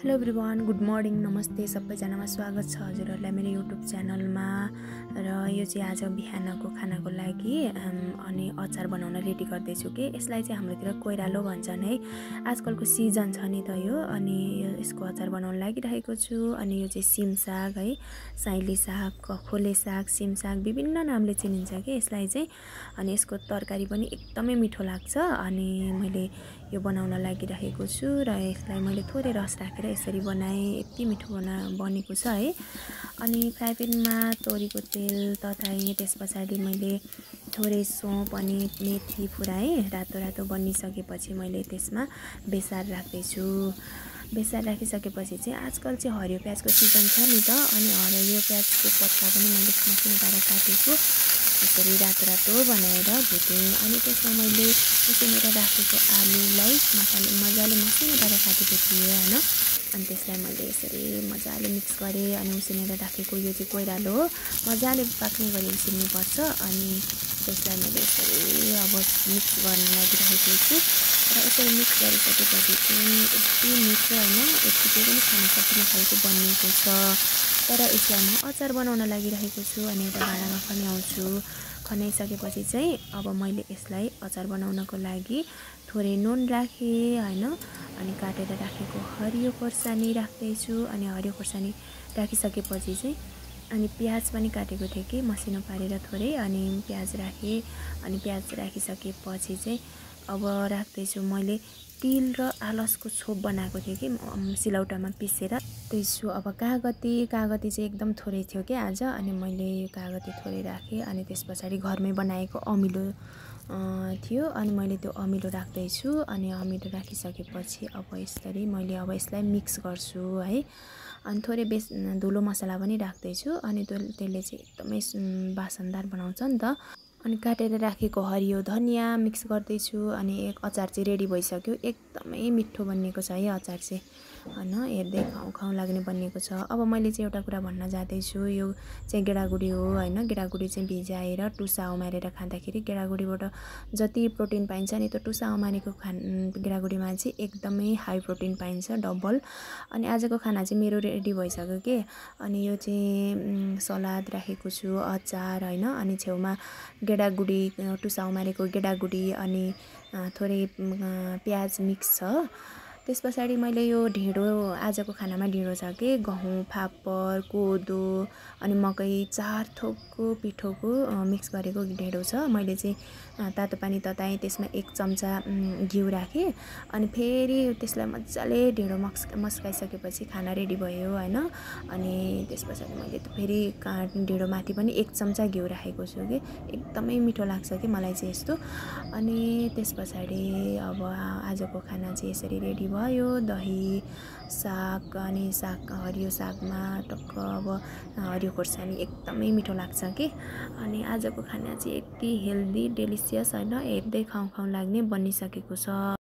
Hello everyone, good morning, नमस्ते सबैजनामा स्वागत छ हजुरहरूलाई मेरो युट्युब च्यानलमा। र यो चाहिँ आज बिहानको खानाको लागि अनि अचार बनाउन रेडी गर्दैछु कि यसलाई चाहिँ हाम्रोतिर कोइरालो भन्छन् है। आजकलको सिजन छ नि त यो, अनि यसको अचार बनाउन लागिरहेको छु। अनि यो चाहिँ सिम साग है, साइली साग, खोले साग, सिम साग विभिन्न नामले चिनिन्छ कि यसलाई चाहिँ। अनि यसको तरकारी पनि एकदमै मिठो लाग्छ। अनि मैले यो बनाउन लागिरहेको छु र यसलाई मैले थोरै रस राखेर यसरी बनाएँ। यति मिठो बनेको छ है। अनि फ्राई प्यानमा तोरीको तेल तताएँ, त्यस पछाडि मैले थोरै सौँफ अनि मेथी फुराएँ। रातो रातो बनिसकेपछि मैले त्यसमा बेसार राख्दैछु। बेसार राखिसकेपछि चाहिँ आजकल चाहिँ हरियो प्याजको सिजन छ नि त, अनि हरियो प्याजको पत्ता पनि मैले मसिनो पारेर काटेको यसरी रातो रातो बनाएर भुटेँ। अनि त्यसमा मैले उसिनेर राखेको आलुलाई मजाले मसिनो पारेर काटेको थिएँ होइन। अनि त्यसलाई मैले यसरी मजाले मिक्स गरेँ। अनि उसिनेर राखेको यो चाहिँ कोइरालो हो, मजाले पाक्ने गरी उसिन्नुपर्छ। अनि त्यसलाई मैले यसरी अब मिक्स गर्न लागिरहेको छु। र यसरी मिक्स गरिसकेपछि चाहिँ यति मिठो होइन, यतिकै पनि खान सकिने खालको बनिएको छ। तर यसलाई म अचार बनाउन लागिरहेको छु। अनि एउटा भाँडामा खन्याउँछु। खन्याइसकेपछि चाहिँ अब मैले यसलाई अचार बनाउनको लागि थोरै नुन राखेँ होइन। अनि काटेर राखेको हरियो खोर्सानी राख्दैछु। अनि हरियो खोर्सानी राखिसकेपछि चाहिँ अनि प्याज पनि काटेको थिएँ कि मसिनो पारेर थोरै, अनि प्याज राखेँ। अनि प्याज राखिसकेपछि चाहिँ अब राख्दैछु मैले तिल र आलसको छोप बनाएको थिएँ कि सिलौटामा पिसेर त्यसो। अब कागती चाहिँ एकदम थोरै थियो कि आज, अनि मैले यो कागती थोरै राखेँ। अनि त्यस पछाडि घरमै बनाएको अमिलो थियो, अनि मैले त्यो अमिलो राख्दैछु। अनि अमिलो राखिसकेपछि अब यसलाई मिक्स गर्छु है। अनि थोरै धुलो मसला पनि राख्दैछु। अनि त्यसले चाहिँ एकदमै बासनदार बनाउँछ नि त। अनि काटेर राखेको हरियो धनिया मिक्स गर्दैछु। अनि एक अचार चाहिँ रेडी भइसक्यो। एकदमै मिठो बनिएको छ है अचार चाहिँ होइन, हेर्दै खाउँ लाग्ने बनिएको छ। अब मैले चाहिँ एउटा कुरा भन्न जाँदैछु, यो चाहिँ गेडागुडी हो होइन। गेडागुडी चाहिँ भिजाएर टुसा उमारेर खाँदाखेरि गेडागुडीबाट जति प्रोटिन पाइन्छ नि, त्यो टुसा उमारेको गेडागुडीमा चाहिँ एकदमै हाई प्रोटिन पाइन्छ, डबल। अनि आजको खाना चाहिँ मेरो रेडी भइसक्यो कि। अनि यो चाहिँ सलाद राखेको छु, अचार होइन। अनि छेउमा गेडागुडी, टुसा उमारेको गेडागुडी अनि थोरै प्याज मिक्स छ। त्यस पछाडि मैले यो ढिँडो, आजको खानामा ढिँडो छ कि गहुँ, फापर, कोदो अनि मकै 4 थोकको पिठोको मिक्स गरेको ढिँडो छ। मैले चाहिँ तातो पानी तताएँ, त्यसमा 1 चम्चा घिउ राखेँ। अनि फेरि त्यसलाई मजाले ढिँडो मस्काइसकेपछि खाना रेडी भयो होइन। अनि त्यस पछाडि मैले फेरि ढिँडोमाथि पनि 1 चम्चा घिउ राखेको छु कि एकदमै मिठो लाग्छ कि मलाई चाहिँ यस्तो। अनि त्यस पछाडि अब आजको खाना चाहिँ यसरी रेडी भयो। दही, साग, अनि हरियो सागमा टक्क अब हरियो खोर्सानी एकदमै मिठो लाग्छ कि। अनि आजको खाना चाहिँ यति हेल्दी डेलिसियस होइन, हेर्दै खाउँ लाग्ने बनिसकेको छ।